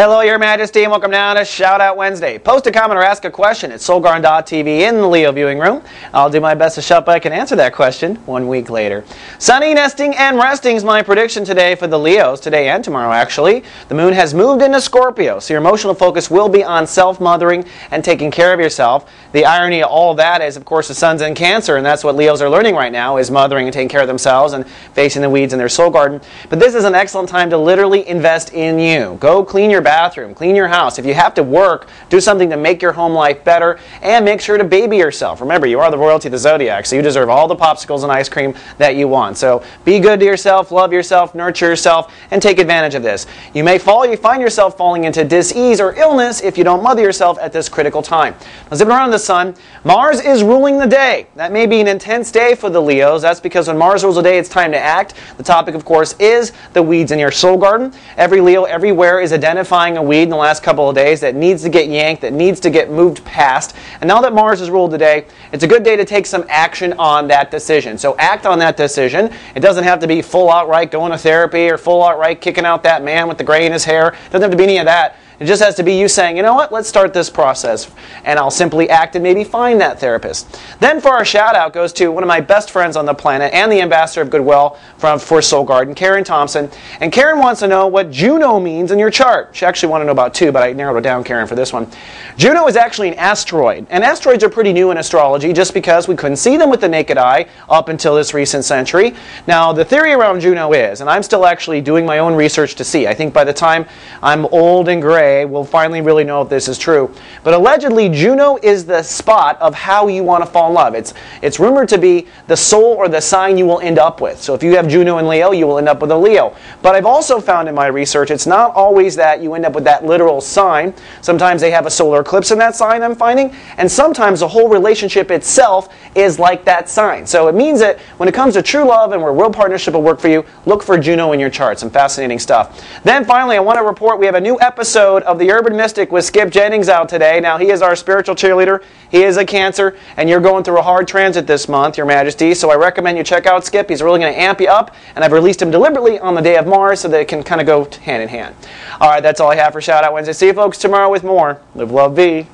Hello, Your Majesty, and welcome down to Shout Out Wednesday. Post a comment or ask a question at soulgarden.tv in the Leo viewing room. I'll do my best to shout back and answer that question 1 week later. Sunny, nesting, and resting is my prediction today for the Leos, today and tomorrow actually. The moon has moved into Scorpio, so your emotional focus will be on self-mothering and taking care of yourself. The irony of all of that is, of course, the sun's in Cancer, and that's what Leos are learning right now, is mothering and taking care of themselves and facing the weeds in their soul garden. But this is an excellent time to literally invest in you. Go clean your bathroom, clean your house. If you have to work, do something to make your home life better, and make sure to baby yourself. Remember, you are the royalty of the zodiac, so you deserve all the popsicles and ice cream that you want. So be good to yourself, love yourself, nurture yourself, and take advantage of this. You may find yourself falling into dis-ease or illness if you don't mother yourself at this critical time. Now, zipping around the sun, Mars is ruling the day. That may be an intense day for the Leos. That's because when Mars rules the day, it's time to act. The topic, of course, is the weeds in your soul garden. Every Leo everywhere is identifying a weed in the last couple of days that needs to get yanked, that needs to get moved past. And now that Mars has ruled today, it's a good day to take some action on that decision. So act on that decision. It doesn't have to be full outright going to therapy or full outright kicking out that man with the gray in his hair. It doesn't have to be any of that. It just has to be you saying, you know what, let's start this process. And I'll simply act and maybe find that therapist. Then for our shout out goes to one of my best friends on the planet and the ambassador of goodwill for Soul Garden, Karen Thompson. And Karen wants to know what Juno means in your chart. She actually wanted to know about two, but I narrowed it down, Karen, for this one. Juno is actually an asteroid. And asteroids are pretty new in astrology just because we couldn't see them with the naked eye up until this recent century. Now, the theory around Juno is, and I'm still actually doing my own research to see, I think by the time I'm old and gray, we'll finally really know if this is true. But allegedly, Juno is the spot of how you want to fall in love. It's rumored to be the soul or the sign you will end up with. So if you have Juno and Leo, you will end up with a Leo. But I've also found in my research, it's not always that you end up with that literal sign. Sometimes they have a solar eclipse in that sign, I'm finding. And sometimes the whole relationship itself is like that sign. So it means that when it comes to true love and where real partnership will work for you, look for Juno in your chart. Some fascinating stuff. Then finally, I want to report we have a new episode of The Urban Mystic with Skip Jennings out today. Now, he is our spiritual cheerleader. He is a Cancer, and you're going through a hard transit this month, Your Majesty, so I recommend you check out Skip. He's really going to amp you up, and I've released him deliberately on the day of Mars so that it can kind of go hand in hand. All right, that's all I have for Shout Out Wednesday. See you folks tomorrow with more. Live, love, be.